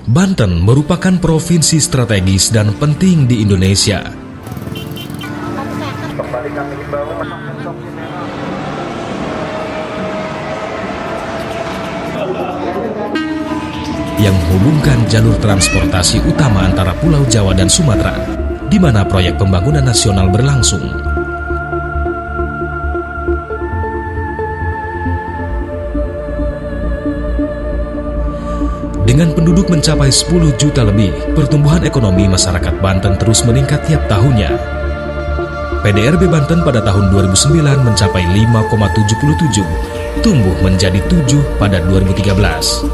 Banten merupakan provinsi strategis dan penting di Indonesia. Yang menghubungkan jalur transportasi utama antara Pulau Jawa dan Sumatera, di mana proyek pembangunan nasional berlangsung. Dengan penduduk mencapai 10 juta lebih, pertumbuhan ekonomi masyarakat Banten terus meningkat tiap tahunnya. PDRB Banten pada tahun 2009 mencapai 5,77, tumbuh menjadi 7 pada 2013.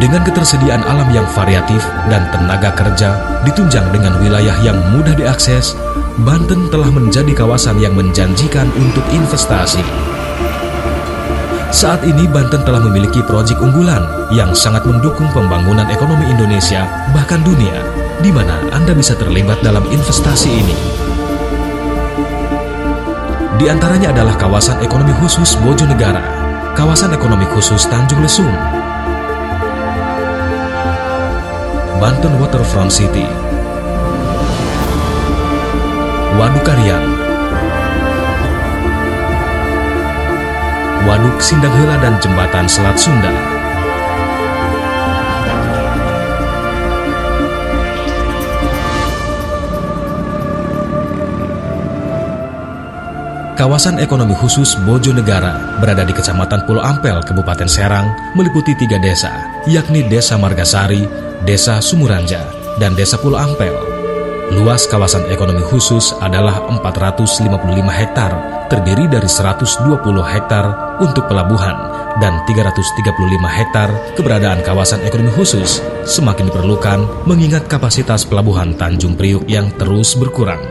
Dengan ketersediaan alam yang variatif dan tenaga kerja ditunjang dengan wilayah yang mudah diakses, Banten telah menjadi kawasan yang menjanjikan untuk investasi. Saat ini Banten telah memiliki proyek unggulan yang sangat mendukung pembangunan ekonomi Indonesia, bahkan dunia, di mana Anda bisa terlibat dalam investasi ini. Di antaranya adalah kawasan ekonomi khusus Bojonegara, kawasan ekonomi khusus Tanjung Lesung, Banten Waterfront City, Waduk Karian, Waduk Sindanghela dan Jembatan Selat Sunda. Kawasan ekonomi khusus Bojonegara berada di Kecamatan Pulau Ampel, Kabupaten Serang, meliputi 3 desa, yakni Desa Margasari, Desa Sumuranja, dan Desa Pulau Ampel. Luas kawasan ekonomi khusus adalah 455 hektar, terdiri dari 120 hektar untuk pelabuhan dan 335 hektar keberadaan kawasan ekonomi khusus semakin diperlukan mengingat kapasitas pelabuhan Tanjung Priuk yang terus berkurang.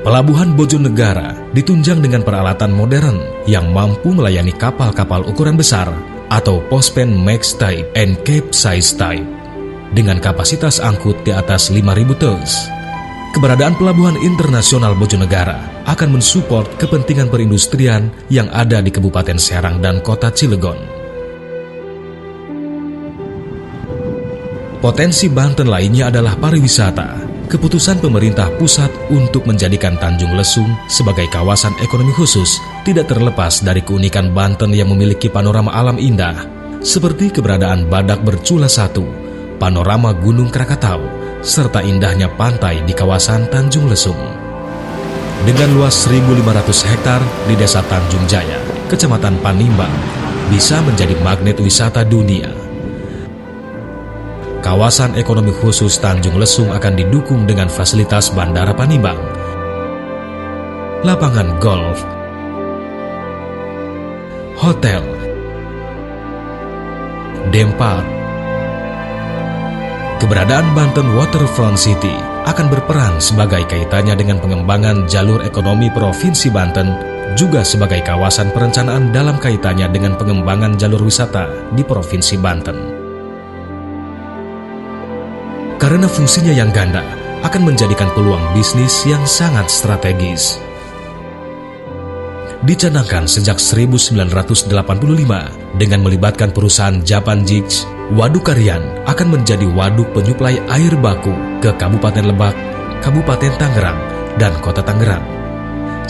Pelabuhan Bojonegara ditunjang dengan peralatan modern yang mampu melayani kapal-kapal ukuran besar atau Pospen Max Type and Capesize Type dengan kapasitas angkut di atas 5.000 tons. Keberadaan Pelabuhan Internasional Bojonegara akan mensupport kepentingan perindustrian yang ada di Kabupaten Serang dan Kota Cilegon. Potensi Banten lainnya adalah pariwisata. Keputusan pemerintah pusat untuk menjadikan Tanjung Lesung sebagai kawasan ekonomi khusus tidak terlepas dari keunikan Banten yang memiliki panorama alam indah, seperti keberadaan Badak Bercula 1, panorama Gunung Krakatau, serta indahnya pantai di kawasan Tanjung Lesung. Dengan luas 1.500 hektar di Desa Tanjung Jaya, Kecamatan Panimbang, bisa menjadi magnet wisata dunia. Kawasan ekonomi khusus Tanjung Lesung akan didukung dengan fasilitas Bandara Panimbang, lapangan golf, hotel, Dempark. Keberadaan Banten Waterfront City akan berperan sebagai kaitannya dengan pengembangan jalur ekonomi Provinsi Banten, juga sebagai kawasan perencanaan dalam kaitannya dengan pengembangan jalur wisata di Provinsi Banten. Karena fungsinya yang ganda, akan menjadikan peluang bisnis yang sangat strategis. Dicanangkan sejak 1985 dengan melibatkan perusahaan Japan Jix, Waduk Karian akan menjadi waduk penyuplai air baku ke Kabupaten Lebak, Kabupaten Tangerang, dan Kota Tangerang.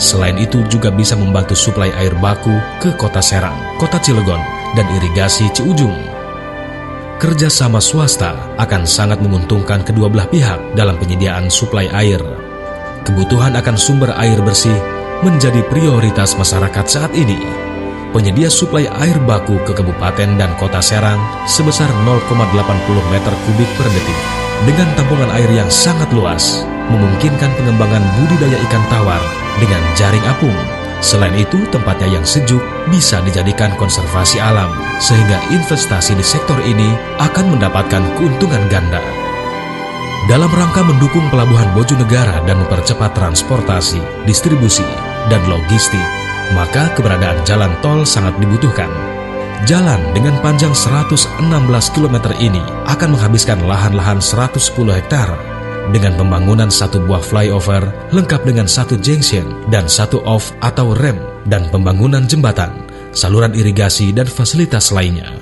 Selain itu juga bisa membantu suplai air baku ke Kota Serang, Kota Cilegon, dan irigasi Ciujung. Kerjasama swasta akan sangat menguntungkan kedua belah pihak dalam penyediaan suplai air. Kebutuhan akan sumber air bersih menjadi prioritas masyarakat saat ini. Penyedia suplai air baku ke Kabupaten dan Kota Serang sebesar 0,80 meter kubik per detik. Dengan tampungan air yang sangat luas, memungkinkan pengembangan budidaya ikan tawar dengan jaring apung. Selain itu, tempatnya yang sejuk bisa dijadikan konservasi alam, sehingga investasi di sektor ini akan mendapatkan keuntungan ganda. Dalam rangka mendukung Pelabuhan Bojonegara dan mempercepat transportasi, distribusi, dan logistik, maka keberadaan jalan tol sangat dibutuhkan. Jalan dengan panjang 116 km ini akan menghabiskan lahan-lahan 110 hektar. dengan pembangunan satu buah flyover lengkap dengan satu junction dan satu off atau rem, dan pembangunan jembatan, saluran irigasi, dan fasilitas lainnya.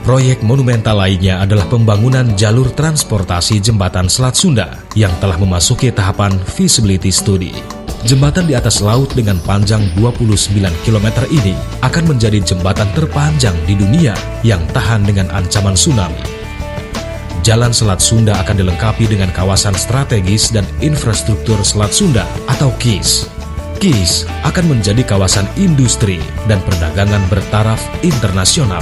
Proyek monumental lainnya adalah pembangunan jalur transportasi jembatan Selat Sunda yang telah memasuki tahapan feasibility study. Jembatan di atas laut dengan panjang 29 km ini akan menjadi jembatan terpanjang di dunia yang tahan dengan ancaman tsunami. Jalan Selat Sunda akan dilengkapi dengan kawasan strategis dan infrastruktur Selat Sunda atau KIS. KIS akan menjadi kawasan industri dan perdagangan bertaraf internasional.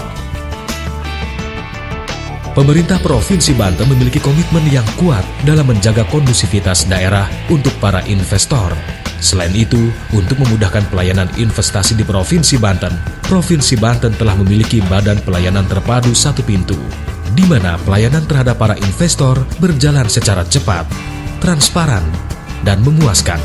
Pemerintah Provinsi Banten memiliki komitmen yang kuat dalam menjaga kondusivitas daerah untuk para investor. Selain itu, untuk memudahkan pelayanan investasi di Provinsi Banten telah memiliki Badan Pelayanan Terpadu Satu Pintu, di mana pelayanan terhadap para investor berjalan secara cepat, transparan, dan memuaskan.